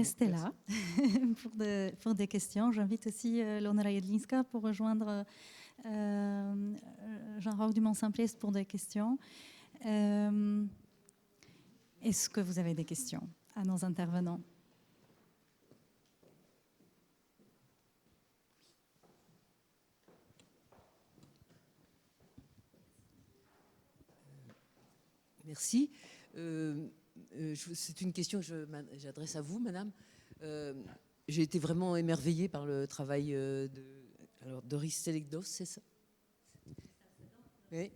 restez là pour des questions. J'invite aussi Lona Jedlinska pour rejoindre Jean-Roch Dumont-Simpleste pour des questions. Est-ce que vous avez des questions à nos intervenants? Merci. C'est une question que j'adresse à vous, madame. J'ai été vraiment émerveillée par le travail de Doris Selegdos, c'est ça? Oui.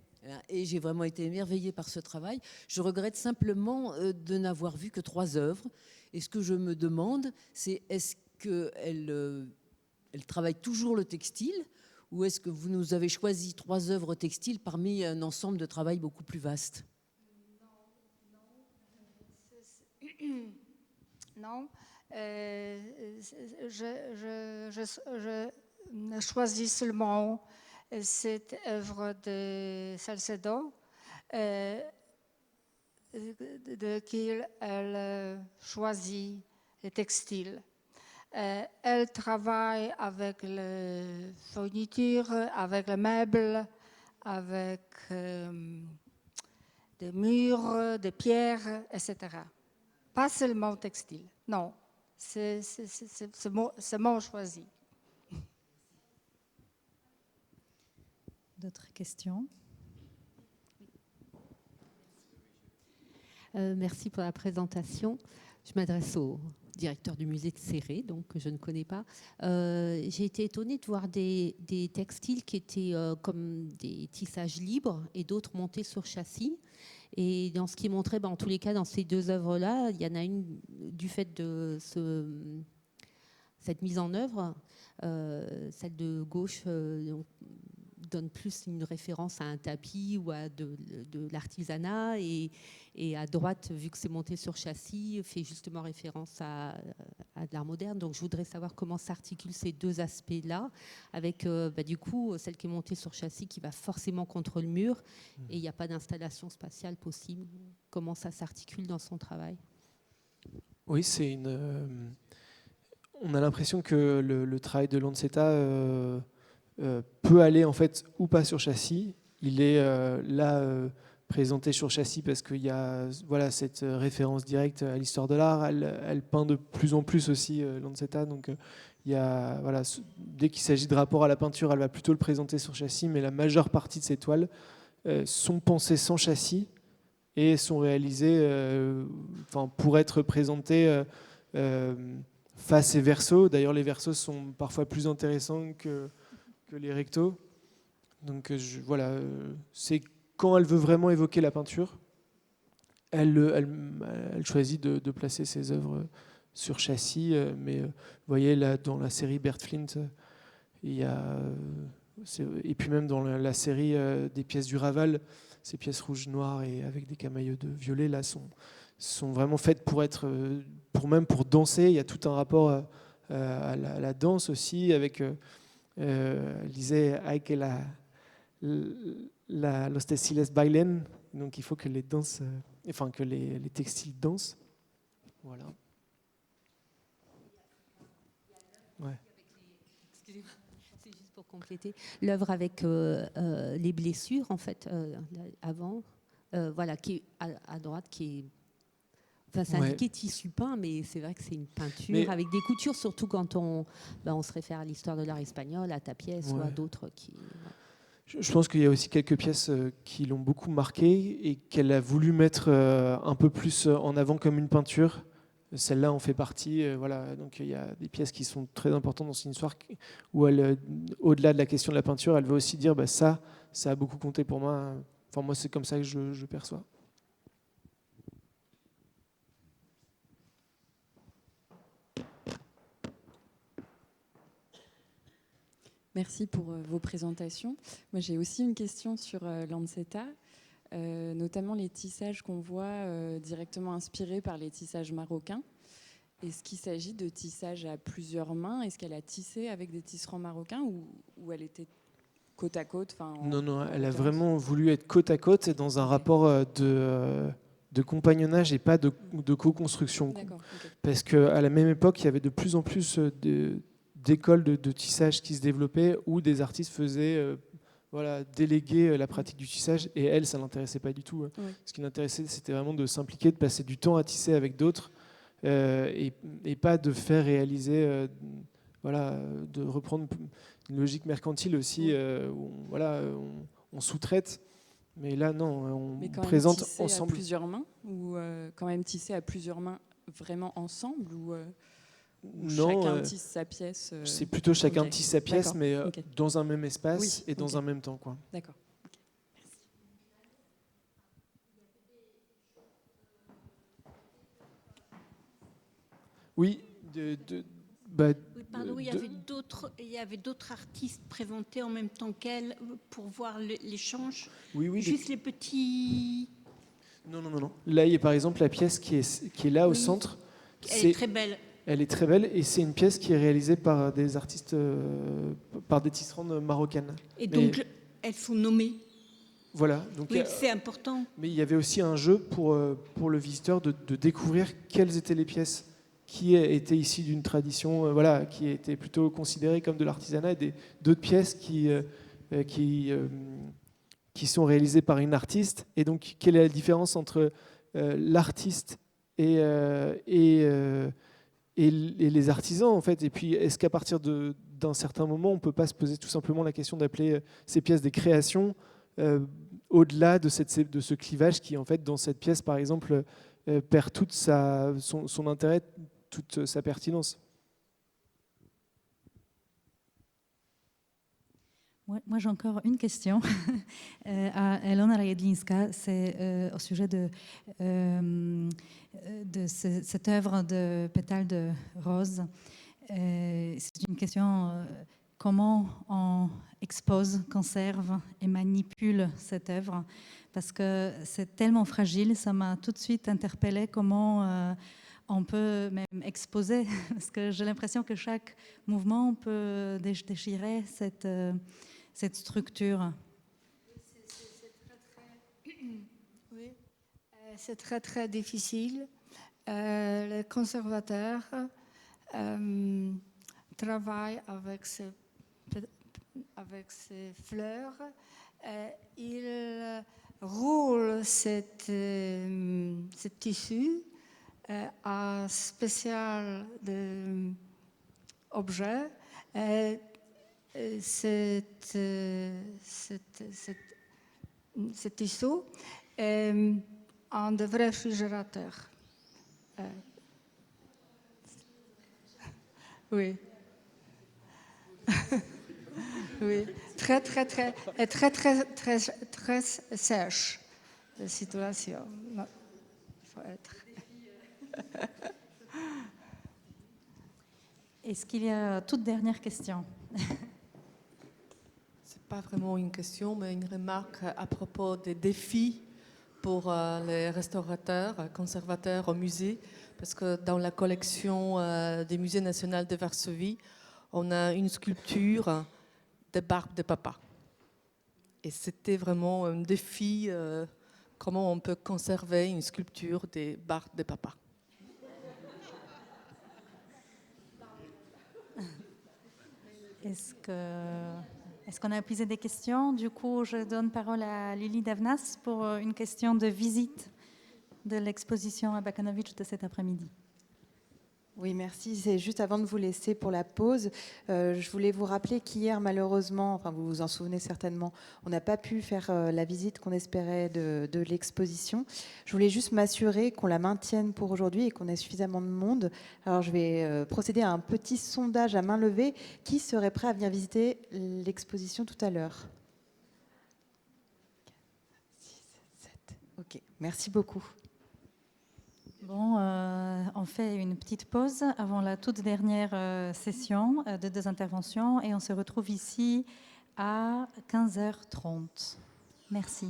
Et j'ai vraiment été émerveillée par ce travail. Je regrette simplement de n'avoir vu que 3 œuvres. Et ce que je me demande, c'est est-ce qu'elle travaille toujours le textile, ou est-ce que vous nous avez choisi 3 œuvres textiles parmi un ensemble de travail beaucoup plus vaste? Non, je choisis seulement cette œuvre de Salcedo, de qui elle choisit le textile. Elle travaille avec la fourniture, avec les meubles, avec des murs, des pierres, etc. Pas seulement textile, non. C'est mon choisi. D'autres questions? Merci pour la présentation. Je m'adresse au directeur du musée de Céré, donc que je ne connais pas. J'ai été étonnée de voir des textiles qui étaient comme des tissages libres et d'autres montés sur châssis. Et dans ce qui montrait, en tous les cas, dans ces 2 œuvres-là, il y en a une du fait de cette mise en œuvre, celle de gauche donne plus une référence à un tapis ou à de l'artisanat, et à droite, vu que c'est monté sur châssis, fait justement référence à de l'art moderne. Donc je voudrais savoir comment s'articulent ces 2 aspects-là, avec du coup celle qui est montée sur châssis qui va forcément contre le mur, et il n'y a pas d'installation spatiale possible. Comment ça s'articule dans son travail? Oui, on a l'impression que le travail de Lancetta peut aller en fait ou pas sur châssis. Il est là présenté sur châssis parce qu'il y a cette référence directe à l'histoire de l'art. Elle peint de plus en plus aussi Lancetta, donc dès qu'il s'agit de rapport à la peinture, elle va plutôt le présenter sur châssis, mais la majeure partie de ses toiles sont pensées sans châssis et sont réalisées pour être présentées face et verso. D'ailleurs, les versos sont parfois plus intéressants que les rectos. Donc c'est quand elle veut vraiment évoquer la peinture, elle choisit de placer ses œuvres sur châssis. Mais vous voyez, là, dans la série Bert Flint, il y a... Et puis même dans la série des pièces du Raval, ces pièces rouges, noires et avec des camaïeux de violet, là, sont vraiment faites pour danser. Il y a tout un rapport à la danse aussi, avec... elle disait « Hay que los textiles bailen », donc il faut que les textiles dansent. Voilà. Ouais. Excusez-moi, c'est juste pour compléter. L'œuvre avec les blessures, en fait, avant, qui est à droite, qui est... Enfin, c'est indiqué tissu peint, mais c'est vrai que c'est une peinture avec des coutures, surtout quand on se réfère à l'histoire de l'art espagnol, à ta pièce ou à d'autres qui... Je pense qu'il y a aussi quelques pièces qui l'ont beaucoup marquée et qu'elle a voulu mettre un peu plus en avant comme une peinture. Celle-là en fait partie. Donc il y a des pièces qui sont très importantes dans son histoire où elle, au-delà de la question de la peinture, elle veut aussi dire ça a beaucoup compté pour moi. Enfin, moi, c'est comme ça que je perçois. Merci pour vos présentations. Moi, j'ai aussi une question sur Lancetta, notamment les tissages qu'on voit directement inspirés par les tissages marocains. Est-ce qu'il s'agit de tissages à plusieurs mains? Est-ce qu'elle a tissé avec des tisserands marocains ou elle était côte à côte? Non, elle a vraiment voulu être côte à côte et dans un rapport de de compagnonnage et pas de co-construction. D'accord. Ok. Parce qu'à la même époque, il y avait de plus en plus d'écoles de tissage qui se développaient où des artistes faisaient déléguer la pratique du tissage, et elle, ça ne l'intéressait pas du tout. Oui. Ce qui l'intéressait, c'était vraiment de s'impliquer, de passer du temps à tisser avec d'autres, et pas de faire réaliser, de reprendre une logique mercantile aussi, où on sous-traite. Mais là, non, Mais on quand même présente tisser ensemble. à plusieurs mains, ou quand même tisser à plusieurs mains vraiment ensemble, ou Non, chacun tisse sa pièce. c'est plutôt chacun ok. tisse sa pièce, D'accord. mais Ok. dans un même espace Oui, et dans ok. un même temps, quoi. D'accord. Ok. Oui, bah, Oui, pardon, il y avait d'autres artistes présentés en même temps qu'elle pour voir l'échange. oui, Juste les petits. non. Là, il y a par exemple la pièce qui est là au Oui. centre. Elle est très belle. Elle est très belle, et c'est une pièce qui est réalisée par des artistes, par des tisserandes marocaines. Et Mais donc, elles sont nommées. voilà. Donc, Oui, c'est important. mais il y avait aussi un jeu pour le visiteur de découvrir quelles étaient les pièces qui étaient issues d'une tradition, qui étaient plutôt considérées comme de l'artisanat, et d'autres pièces qui sont réalisées par une artiste. Et donc, quelle est la différence entre l'artiste et les artisans, en fait? Et puis, est-ce qu'à partir d'un certain moment, on ne peut pas se poser tout simplement la question d'appeler ces pièces des créations, au-delà de ce clivage qui, en fait, dans cette pièce, par exemple, perd tout son intérêt, toute sa pertinence? Moi, j'ai encore une question à Elona Jedlinska. C'est au sujet de cette œuvre de pétales de rose. C'est une question, comment on expose, conserve et manipule cette œuvre, parce que c'est tellement fragile. Ça m'a tout de suite interpellée comment on peut même exposer, parce que j'ai l'impression que chaque mouvement peut déchirer cette structure. Oui, c'est très très difficile. Les conservateurs travaillent avec ces fleurs. Ils roulent ce tissu à spécial objet. Cet tissu en de vrais réfrigérateurs. Oui. Oui. Très sèche la situation. Il faut être. Est-ce qu'il y a toute dernière question? C'est pas vraiment une question, mais une remarque à propos des défis pour les restaurateurs, conservateurs au musée, parce que dans la collection des musées nationaux de Varsovie, on a une sculpture de barbe de papa. Et c'était vraiment un défi, comment on peut conserver une sculpture des barbes de papa. Est-ce qu'on a épuisé des questions? Du coup, je donne parole à Lili Davnas pour une question de visite de l'exposition à Bakanović de cet après-midi. Oui, merci. C'est juste avant de vous laisser pour la pause, je voulais vous rappeler qu'hier, malheureusement, enfin vous vous en souvenez certainement, on n'a pas pu faire la visite qu'on espérait de l'exposition. Je voulais juste m'assurer qu'on la maintienne pour aujourd'hui et qu'on ait suffisamment de monde. Alors je vais procéder à un petit sondage à main levée. Qui serait prêt à venir visiter l'exposition tout à l'heure? 6, 7. Ok, merci beaucoup. Bon, on fait une petite pause avant la toute dernière session de 2 interventions et on se retrouve ici à 15h30. Merci.